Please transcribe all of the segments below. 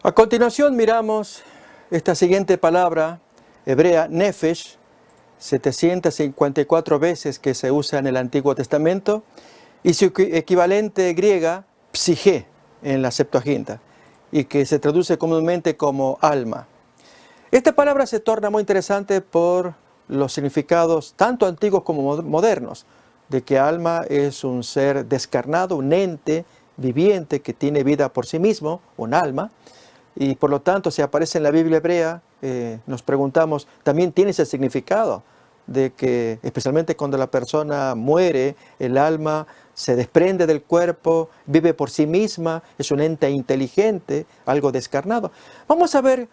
A continuación miramos esta siguiente palabra hebrea, nefesh, 754 veces que se usa en el Antiguo Testamento, y su equivalente griega, psige, en la Septuaginta, y que se traduce comúnmente como alma. Esta palabra se torna muy interesante por los significados tanto antiguos como modernos, de que alma es un ser descarnado, un ente viviente que tiene vida por sí mismo, un alma, y por lo tanto si aparece en la Biblia hebrea, nos preguntamos, ¿también tiene ese significado? De que especialmente cuando la persona muere, el alma se desprende del cuerpo, vive por sí misma, es un ente inteligente, algo descarnado. Vamos a ver,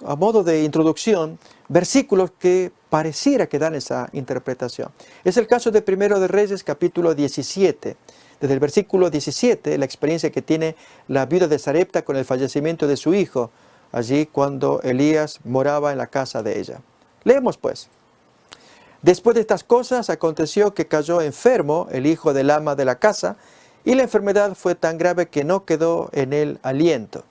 a modo de introducción, versículos que pareciera que dan esa interpretación. Es el caso de Primero de Reyes, capítulo 17. Desde el versículo 17, la experiencia que tiene la viuda de Sarepta con el fallecimiento de su hijo, allí cuando Elías moraba en la casa de ella. Leemos pues. Después de estas cosas, aconteció que cayó enfermo el hijo del ama de la casa, y la enfermedad fue tan grave que no quedó en él aliento.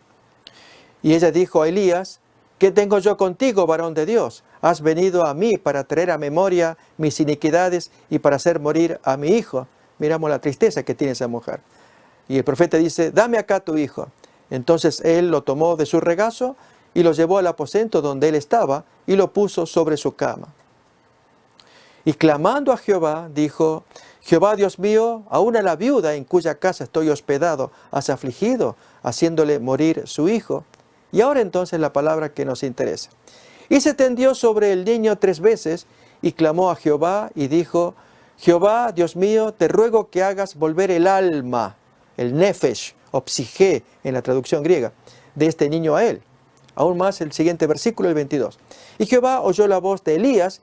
Y ella dijo a Elías, ¿qué tengo yo contigo, varón de Dios? ¿Has venido a mí para traer a memoria mis iniquidades y para hacer morir a mi hijo? Miramos la tristeza que tiene esa mujer. Y el profeta dice, dame acá tu hijo. Entonces él lo tomó de su regazo y lo llevó al aposento donde él estaba y lo puso sobre su cama. Y clamando a Jehová, dijo, Jehová Dios mío, aún a la viuda en cuya casa estoy hospedado, has afligido, haciéndole morir su hijo. Y ahora entonces la palabra que nos interesa. Y se tendió sobre el niño 3 veces y clamó a Jehová y dijo, Jehová Dios mío, te ruego que hagas volver el alma, el nefesh o psige en la traducción griega, de este niño a él. Aún más el siguiente versículo, el 22. Y Jehová oyó la voz de Elías.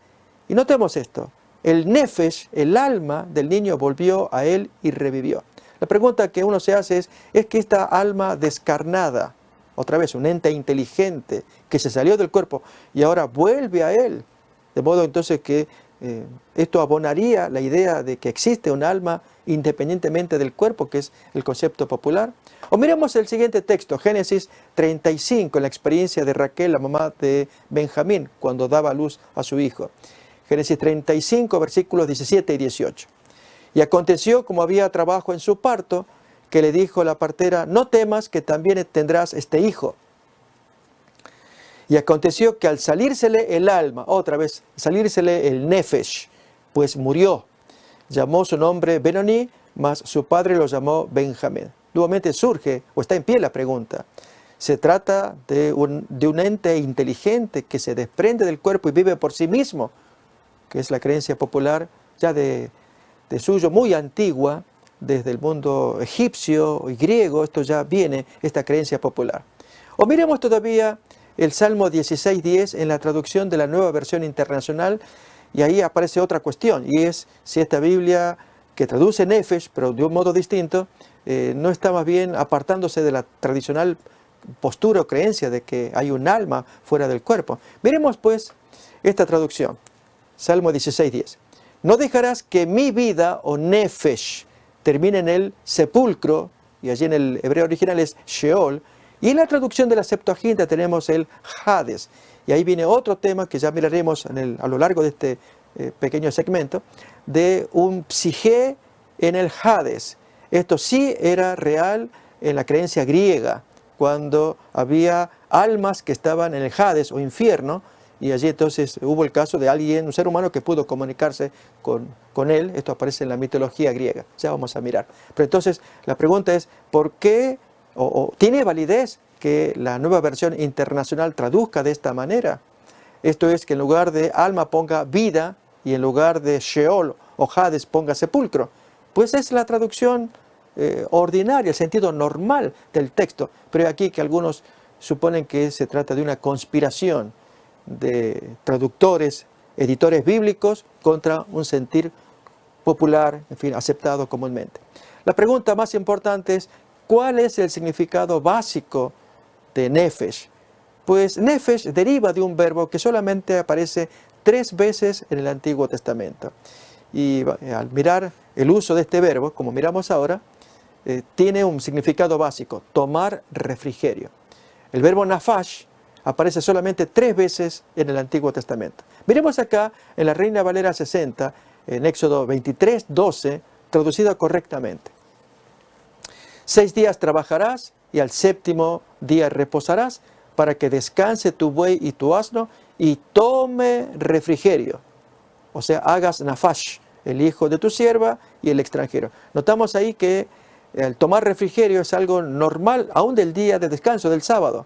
Y notemos esto, el nefesh, el alma del niño volvió a él y revivió. La pregunta que uno se hace es que esta alma descarnada, otra vez un ente inteligente que se salió del cuerpo y ahora vuelve a él, de modo entonces que esto abonaría la idea de que existe un alma independientemente del cuerpo, que es el concepto popular. O miremos el siguiente texto, Génesis 35, la experiencia de Raquel, la mamá de Benjamín, cuando daba a luz a su hijo. Génesis 35, versículos 17 y 18. Y aconteció, como había trabajo en su parto, que le dijo la partera, no temas que también tendrás este hijo. Y aconteció que al salírsele el alma, otra vez, salírsele el nefesh, pues murió. Llamó su nombre Benoní, mas su padre lo llamó Benjamín. Nuevamente surge, o está en pie la pregunta. Se trata de un ente inteligente que se desprende del cuerpo y vive por sí mismo, que es la creencia popular ya de suyo muy antigua, desde el mundo egipcio y griego, esto ya viene, esta creencia popular. O miremos todavía el Salmo 16:10 en la traducción de la Nueva Versión Internacional, y ahí aparece otra cuestión, y es si esta Biblia que traduce nefesh, pero de un modo distinto, no está más bien apartándose de la tradicional postura o creencia de que hay un alma fuera del cuerpo. Miremos pues esta traducción, Salmo 16:10. No dejarás que mi vida o nefesh termine en el sepulcro, y allí en el hebreo original es Sheol, y en la traducción de la Septuaginta tenemos el Hades. Y ahí viene otro tema que ya miraremos a lo largo de este pequeño segmento, de un psige en el Hades. Esto sí era real en la creencia griega, cuando había almas que estaban en el Hades o infierno, y allí entonces hubo el caso de alguien, un ser humano que pudo comunicarse con él. Esto aparece en la mitología griega, ya vamos a mirar. Pero entonces la pregunta es, ¿por qué o tiene validez que la Nueva Versión Internacional traduzca de esta manera? Esto es que en lugar de alma ponga vida y en lugar de Sheol o Hades ponga sepulcro. Pues es la traducción ordinaria, el sentido normal del texto. Pero aquí que algunos suponen que se trata de una conspiración de traductores, editores bíblicos contra un sentir popular, en fin, aceptado comúnmente. La pregunta más importante es, ¿cuál es el significado básico de nefesh? Pues nefesh deriva de un verbo que solamente aparece 3 veces en el Antiguo Testamento. Y al mirar el uso de este verbo, como miramos ahora, tiene un significado básico, tomar refrigerio. El verbo nafash aparece solamente 3 veces en el Antiguo Testamento. Miremos acá en la Reina Valera 60, en Éxodo 23, 12, traducida correctamente. 6 días trabajarás y al 7º día reposarás para que descanse tu buey y tu asno y tome refrigerio. O sea, hagas nafash, el hijo de tu sierva y el extranjero. Notamos ahí que el tomar refrigerio es algo normal, aún del día de descanso, del sábado,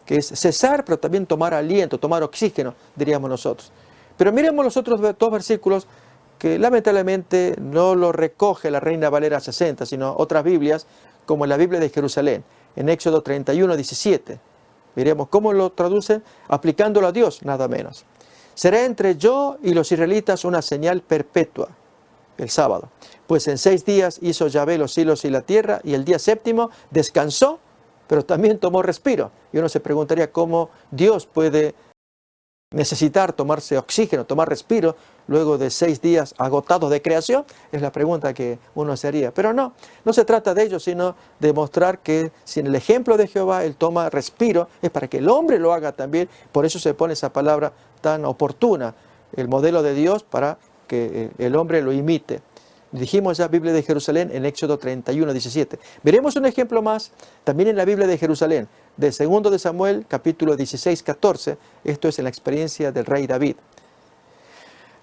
que es cesar, pero también tomar aliento, tomar oxígeno, diríamos nosotros. Pero miremos los otros 2 versículos que lamentablemente no lo recoge la Reina Valera 60, sino otras Biblias, como la Biblia de Jerusalén, en Éxodo 31, 17. Miremos cómo lo traducen, aplicándolo a Dios, nada menos. Será entre yo y los israelitas una señal perpetua, el sábado. Pues en 6 días hizo Yahvé los cielos y la tierra, y el día 7º descansó, pero también tomó respiro. Y uno se preguntaría cómo Dios puede necesitar tomarse oxígeno, tomar respiro, luego de 6 días agotados de creación, es la pregunta que uno se haría. Pero no se trata de ello, sino de mostrar que si en el ejemplo de Jehová Él toma respiro, es para que el hombre lo haga también. Por eso se pone esa palabra tan oportuna, el modelo de Dios, para que el hombre lo imite. Dijimos ya Biblia de Jerusalén en Éxodo 31, 17. Veremos un ejemplo más también en la Biblia de Jerusalén, de 2 de Samuel, capítulo 16, 14. Esto es en la experiencia del rey David.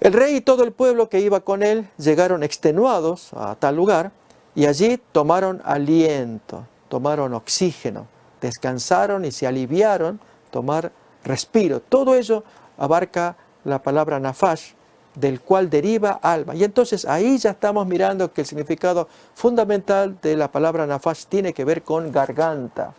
El rey y todo el pueblo que iba con él llegaron extenuados a tal lugar y allí tomaron aliento, tomaron oxígeno, descansaron y se aliviaron, tomar respiro. Todo ello abarca la palabra nafash, del cual deriva alma. Y entonces ahí ya estamos mirando que el significado fundamental de la palabra nafash tiene que ver con garganta,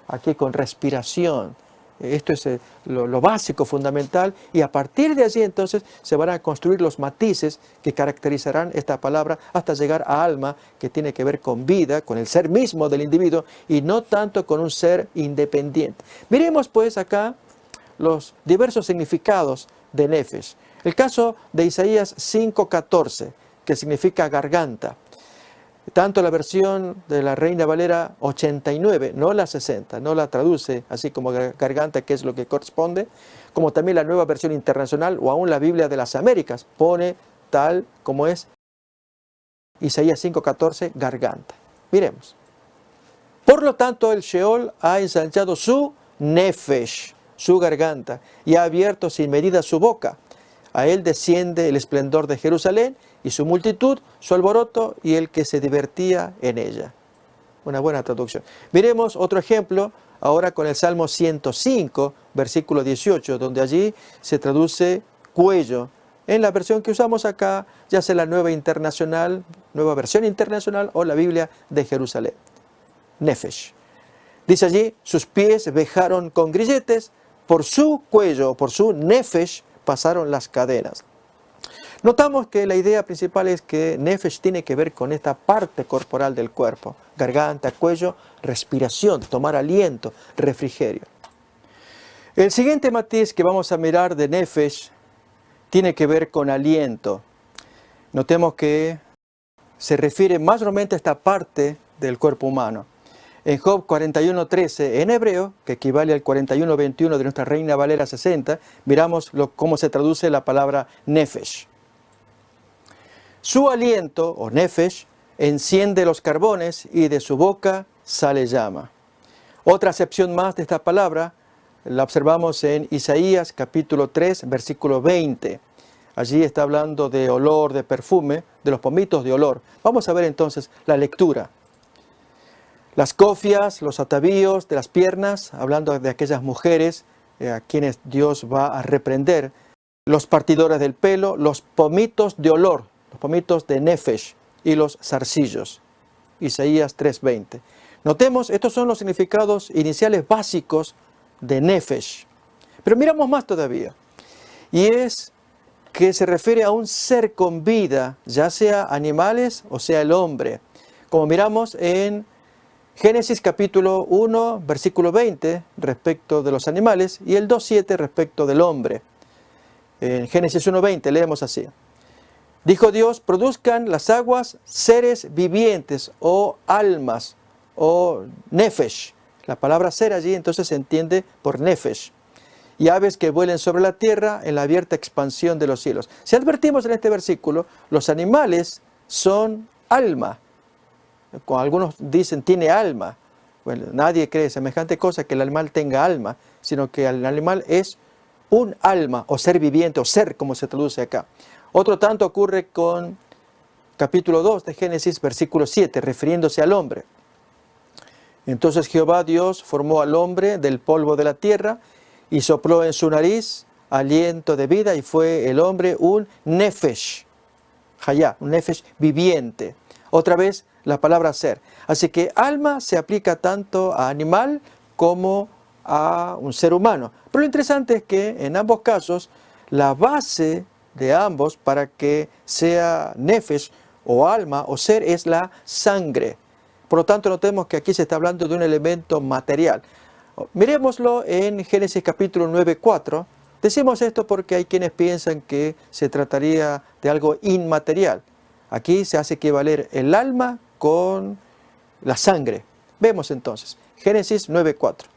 aquí con respiración. Esto es lo básico, fundamental, y a partir de allí entonces se van a construir los matices que caracterizarán esta palabra hasta llegar a alma, que tiene que ver con vida, con el ser mismo del individuo y no tanto con un ser independiente. Miremos pues acá los diversos significados de nefesh. El caso de Isaías 5:14, que significa garganta. Tanto la versión de la Reina Valera 89, no la 60, no la traduce así como garganta, que es lo que corresponde, como también la Nueva Versión Internacional o aún la Biblia de las Américas pone tal como es Isaías 5:14, garganta. Miremos. Por lo tanto, el Sheol ha ensanchado su nefesh, su garganta, y ha abierto sin medida su boca. A él desciende el esplendor de Jerusalén y su multitud, su alboroto y el que se divertía en ella. Una buena traducción. Miremos otro ejemplo ahora con el Salmo 105, versículo 18, donde allí se traduce cuello. En la versión que usamos acá, ya sea la Nueva Versión Internacional o la Biblia de Jerusalén. Nefesh. Dice allí, sus pies vejaron con grilletes, por su cuello, por su nefesh, pasaron las cadenas. Notamos que la idea principal es que nefesh tiene que ver con esta parte corporal del cuerpo. Garganta, cuello, respiración, tomar aliento, refrigerio. El siguiente matiz que vamos a mirar de nefesh tiene que ver con aliento. Notemos que se refiere mayormente a esta parte del cuerpo humano. En Job 41:13, en hebreo, que equivale al 41:21 de nuestra Reina Valera 60, miramos cómo se traduce la palabra nefesh. Su aliento, o nefesh, enciende los carbones y de su boca sale llama. Otra acepción más de esta palabra la observamos en Isaías capítulo 3, versículo 20. Allí está hablando de olor, de perfume, de los pomitos de olor. Vamos a ver entonces la lectura. Las cofias, los atavíos de las piernas, hablando de aquellas mujeres a quienes Dios va a reprender, los partidores del pelo, los pomitos de olor, los pomitos de nefesh y los zarcillos. Isaías 3:20. Notemos, estos son los significados iniciales básicos de nefesh. Pero miramos más todavía. Y es que se refiere a un ser con vida, ya sea animales o sea el hombre. Como miramos en Génesis capítulo 1, versículo 20, respecto de los animales, y el 2:7 respecto del hombre. En Génesis 1:20 leemos así. Dijo Dios, produzcan las aguas seres vivientes o almas o nefesh. La palabra ser allí entonces se entiende por nefesh. Y aves que vuelen sobre la tierra en la abierta expansión de los cielos. Si advertimos en este versículo, los animales son alma. Cuando algunos dicen tiene alma. Bueno, nadie cree semejante cosa que el animal tenga alma, sino que el animal es un alma o ser viviente o ser, como se traduce acá. Otro tanto ocurre con capítulo 2 de Génesis, versículo 7, refiriéndose al hombre. Entonces Jehová Dios formó al hombre del polvo de la tierra y sopló en su nariz aliento de vida y fue el hombre un nefesh, hayá, un nefesh viviente. Otra vez la palabra ser. Así que alma se aplica tanto a animal como a un ser humano. Pero lo interesante es que en ambos casos la base de ambos para que sea nefesh o alma o ser es la sangre. Por lo tanto, notemos que aquí se está hablando de un elemento material. Miremoslo en Génesis capítulo 9:4. Decimos esto porque hay quienes piensan que se trataría de algo inmaterial. Aquí se hace equivaler el alma con la sangre. Vemos entonces, Génesis 9:4.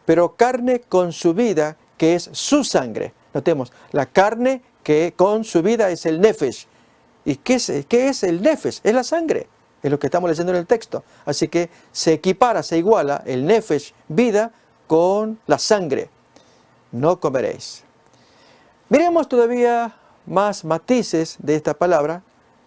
Pero carne con su vida, que es su sangre. Notemos, la carne que con su vida es el nefesh. ¿Y qué es el nefesh? Es la sangre. Es lo que estamos leyendo en el texto. Así que se equipara, se iguala el nefesh, vida, con la sangre. No comeréis. Miremos todavía más matices de esta palabra.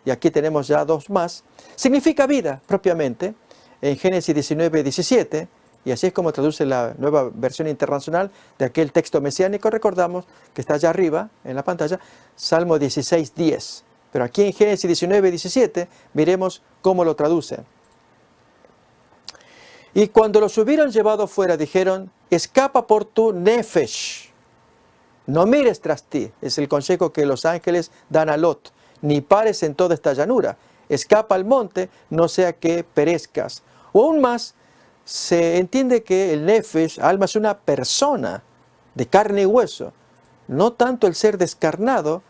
Y aquí tenemos ya dos más. Significa vida, propiamente. En Génesis 19:17. Y así es como traduce la nueva versión internacional de aquel texto mesiánico. Recordamos que está allá arriba, en la pantalla, Salmo 16:10. Pero aquí en Génesis 19:17 miremos cómo lo traducen. Y cuando los hubieron llevado fuera, dijeron, escapa por tu nefesh. No mires tras ti. Es el consejo que los ángeles dan a Lot. Ni pares en toda esta llanura. Escapa al monte, no sea que perezcas. O aún más, se entiende que el nefesh, alma, es una persona de carne y hueso. No tanto el ser descarnado,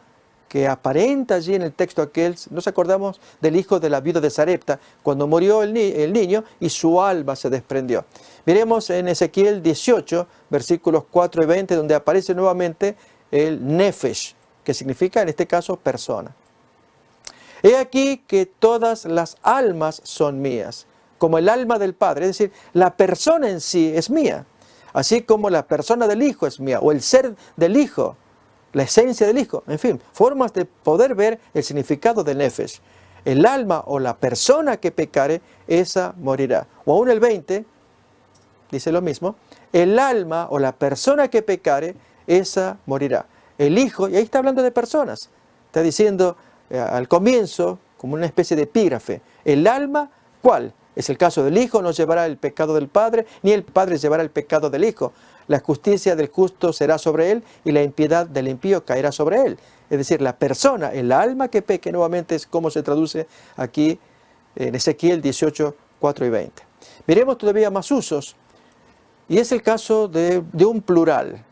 que aparenta allí en el texto aquel. Nos acordamos del hijo de la viuda de Sarepta, cuando murió el niño y su alma se desprendió. Miremos en Ezequiel 18, versículos 4 y 20, donde aparece nuevamente el nefesh, que significa en este caso persona. He aquí que todas las almas son mías, como el alma del Padre, es decir, la persona en sí es mía, así como la persona del Hijo es mía, o el ser del Hijo, la esencia del Hijo, en fin, formas de poder ver el significado de nefesh. El alma o la persona que pecare, esa morirá. O aún el 20, dice lo mismo, el alma o la persona que pecare, esa morirá. El Hijo, y ahí está hablando de personas, está diciendo al comienzo, como una especie de epígrafe, el alma, ¿cuál? Es el caso del Hijo, no llevará el pecado del Padre, ni el Padre llevará el pecado del Hijo. La justicia del justo será sobre él, y la impiedad del impío caerá sobre él. Es decir, la persona, el alma que peque, nuevamente es como se traduce aquí en Ezequiel 18, 4 y 20. Miremos todavía más usos, y es el caso de un plural.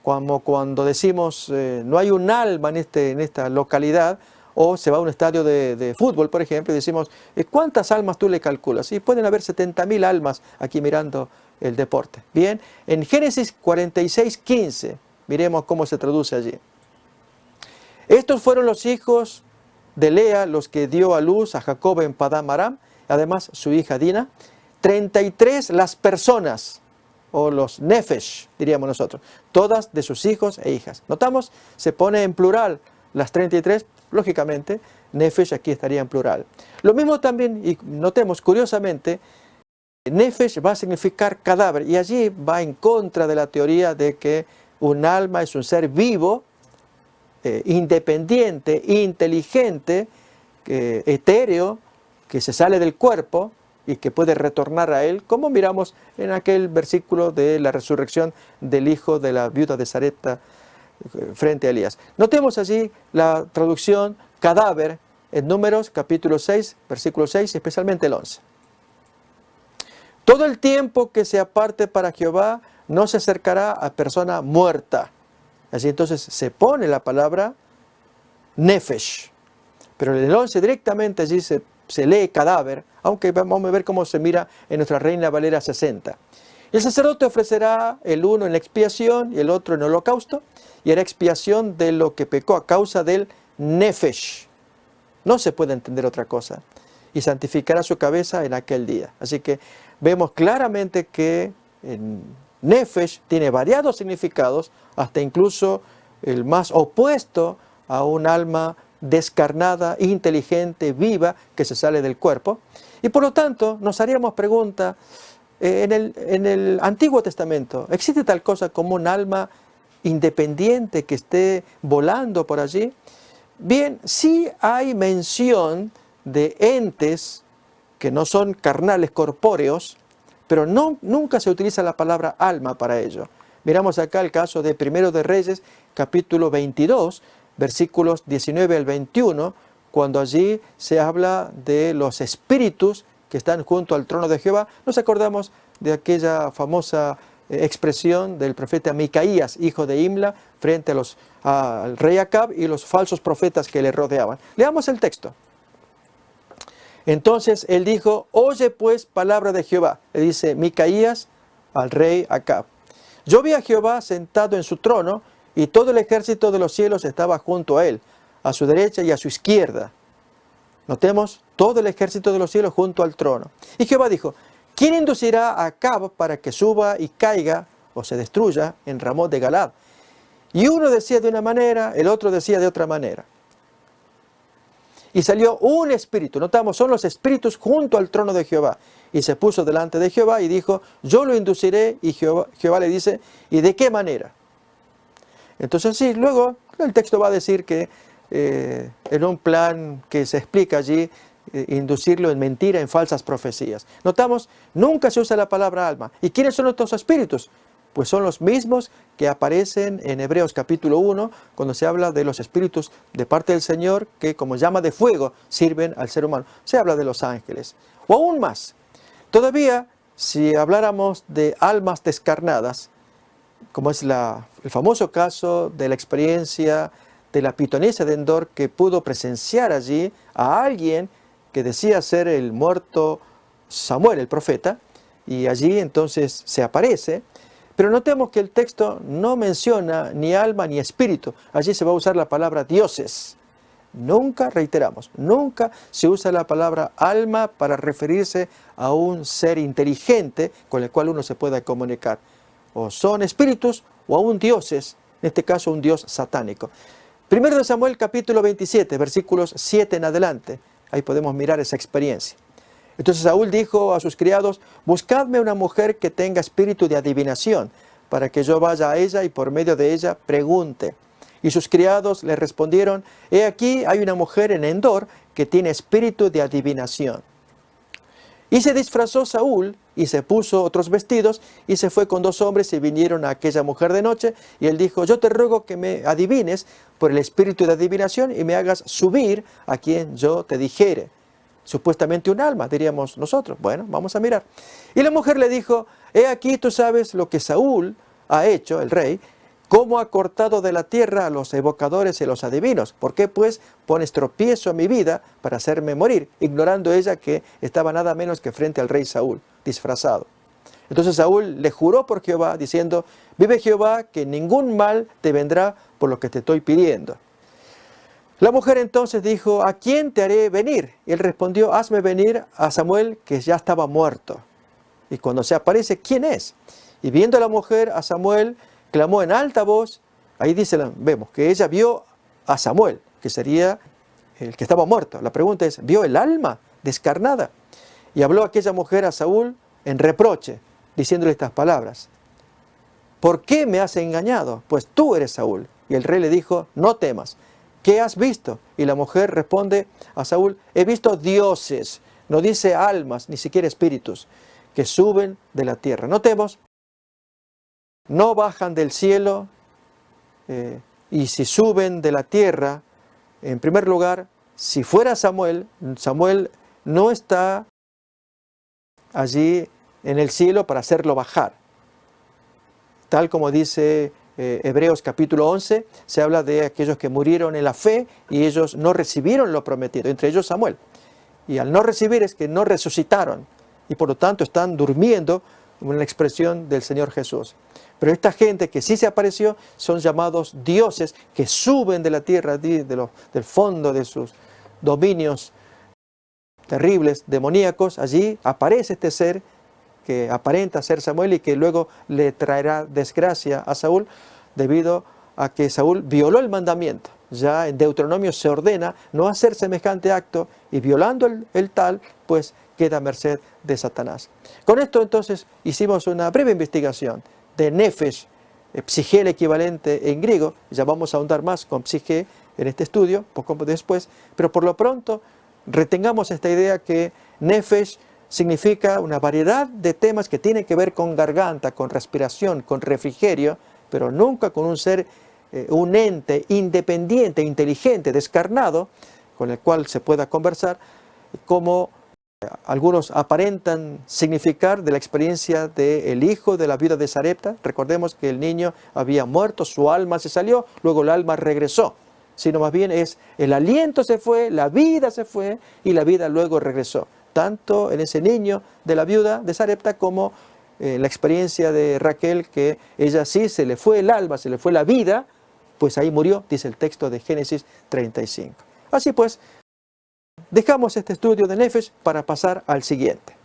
Como cuando decimos, no hay un alma en esta localidad, o se va a un estadio de fútbol, por ejemplo, y decimos, ¿cuántas almas tú le calculas? Y pueden haber 70.000 almas aquí mirando el deporte. Bien, en Génesis 46:15, miremos cómo se traduce allí. Estos fueron los hijos de Lea, los que dio a luz a Jacob en Padán Aram, además su hija Dina. 33 las personas, o los nefesh, diríamos nosotros, todas de sus hijos e hijas. Notamos, se pone en plural las 33, lógicamente, nefesh aquí estaría en plural. Lo mismo también, y notemos curiosamente, nefesh va a significar cadáver, y allí va en contra de la teoría de que un alma es un ser vivo, independiente, inteligente, etéreo, que se sale del cuerpo y que puede retornar a él, como miramos en aquel versículo de la resurrección del hijo de la viuda de Sarepta frente a Elías. Notemos allí la traducción cadáver en Números capítulo 6, versículo 6, especialmente el 11. Todo el tiempo que se aparte para Jehová no se acercará a persona muerta. Así entonces se pone la palabra nefesh. Pero en el 11 directamente allí se se lee cadáver, aunque vamos a ver cómo se mira en nuestra Reina Valera 60. El sacerdote ofrecerá el uno en la expiación y el otro en el holocausto, y hará expiación de lo que pecó a causa del nefesh. No se puede entender otra cosa. Y santificará su cabeza en aquel día. Así que vemos claramente que el nefesh tiene variados significados, hasta incluso el más opuesto a un alma descarnada, inteligente, viva, que se sale del cuerpo. Y por lo tanto, nos haríamos pregunta, en el Antiguo Testamento, ¿existe tal cosa como un alma independiente que esté volando por allí? Bien, sí hay mención de entes que no son carnales, corpóreos, pero nunca se utiliza la palabra alma para ello. Miramos acá el caso de Primero de Reyes, capítulo 22, versículos 19 al 21, cuando allí se habla de los espíritus que están junto al trono de Jehová. Nos acordamos de aquella famosa expresión del profeta Micaías, hijo de Imla, frente al rey Acab y los falsos profetas que le rodeaban. Leamos el texto. Entonces él dijo, oye pues palabra de Jehová, le dice Micaías al rey Acab. Yo vi a Jehová sentado en su trono, y todo el ejército de los cielos estaba junto a él, a su derecha y a su izquierda. Notemos, todo el ejército de los cielos junto al trono. Y Jehová dijo, ¿quién inducirá a Acab para que suba y caiga o se destruya en Ramot de Galad? Y uno decía de una manera, el otro decía de otra manera. Y salió un espíritu, notamos, son los espíritus junto al trono de Jehová. Y se puso delante de Jehová y dijo, yo lo induciré. Y Jehová le dice, ¿y de qué manera? Entonces sí, luego el texto va a decir que en un plan que se explica allí, inducirlo en mentira, en falsas profecías. Notamos, nunca se usa la palabra alma. ¿Y quiénes son estos espíritus? Pues son los mismos que aparecen en Hebreos capítulo 1, cuando se habla de los espíritus de parte del Señor, que como llama de fuego sirven al ser humano. Se habla de los ángeles. O aún más, todavía, si habláramos de almas descarnadas, como es el famoso caso de la experiencia de la pitonisa de Endor, que pudo presenciar allí a alguien que decía ser el muerto Samuel, el profeta, y allí entonces se aparece. Pero notemos que el texto no menciona ni alma ni espíritu. Allí se va a usar la palabra dioses. Nunca, reiteramos, nunca se usa la palabra alma para referirse a un ser inteligente con el cual uno se pueda comunicar. O son espíritus o aún dioses, en este caso un dios satánico. Primero de Samuel capítulo 27, versículos 7 en adelante. Ahí podemos mirar esa experiencia. Entonces Saúl dijo a sus criados, buscadme una mujer que tenga espíritu de adivinación, para que yo vaya a ella y por medio de ella pregunte. Y sus criados le respondieron, he aquí hay una mujer en Endor que tiene espíritu de adivinación. Y se disfrazó Saúl y se puso otros vestidos y se fue con 2 hombres y vinieron a aquella mujer de noche. Y él dijo, yo te ruego que me adivines por el espíritu de adivinación y me hagas subir a quien yo te dijere. Supuestamente un alma, diríamos nosotros. Bueno, vamos a mirar. Y la mujer le dijo, he aquí tú sabes lo que Saúl ha hecho, el rey, cómo ha cortado de la tierra a los evocadores y a los adivinos. ¿Por qué pues pones tropiezo a mi vida para hacerme morir? Ignorando ella que estaba nada menos que frente al rey Saúl, disfrazado. Entonces Saúl le juró por Jehová, diciendo, vive Jehová, que ningún mal te vendrá por lo que te estoy pidiendo. La mujer entonces dijo, ¿a quién te haré venir? Y él respondió, hazme venir a Samuel, que ya estaba muerto. Y cuando se aparece, ¿quién es? Y viendo a la mujer, a Samuel, clamó en alta voz. Ahí dice, vemos que ella vio a Samuel, que sería el que estaba muerto. La pregunta es, ¿vio el alma descarnada? Y habló aquella mujer a Saúl en reproche, diciéndole estas palabras. ¿Por qué me has engañado? Pues tú eres Saúl. Y el rey le dijo, no temas. ¿Qué has visto? Y la mujer responde a Saúl, he visto dioses, no dice almas, ni siquiera espíritus, que suben de la tierra. Notemos, no bajan del cielo, y si suben de la tierra, en primer lugar, si fuera Samuel, Samuel no está allí en el cielo para hacerlo bajar. Tal como dice Hebreos capítulo 11, se habla de aquellos que murieron en la fe y ellos no recibieron lo prometido, entre ellos Samuel. Y al no recibir es que no resucitaron. Y por lo tanto están durmiendo, en la expresión del Señor Jesús. Pero esta gente que sí se apareció son llamados dioses que suben de la tierra, del fondo de sus dominios terribles, demoníacos. Allí aparece este ser que aparenta ser Samuel y que luego le traerá desgracia a Saúl debido a que Saúl violó el mandamiento. Ya en Deuteronomio se ordena no hacer semejante acto y violando el tal, pues queda a merced de Satanás. Con esto entonces hicimos una breve investigación de Nefesh, psique el equivalente en griego. Ya vamos a ahondar más con psique en este estudio, poco después, pero por lo pronto retengamos esta idea que Nefesh significa una variedad de temas que tienen que ver con garganta, con respiración, con refrigerio, pero nunca con un ser, un ente independiente, inteligente, descarnado, con el cual se pueda conversar, como algunos aparentan significar de la experiencia del hijo de la viuda de Sarepta. Recordemos que el niño había muerto, su alma se salió, luego el alma regresó. Sino más bien es el aliento se fue, la vida se fue y la vida luego regresó. Tanto en ese niño de la viuda de Sarepta como la experiencia de Raquel, que ella sí se le fue el alma, se le fue la vida, pues ahí murió, dice el texto de Génesis 35. Así pues, dejamos este estudio de Nefesh para pasar al siguiente.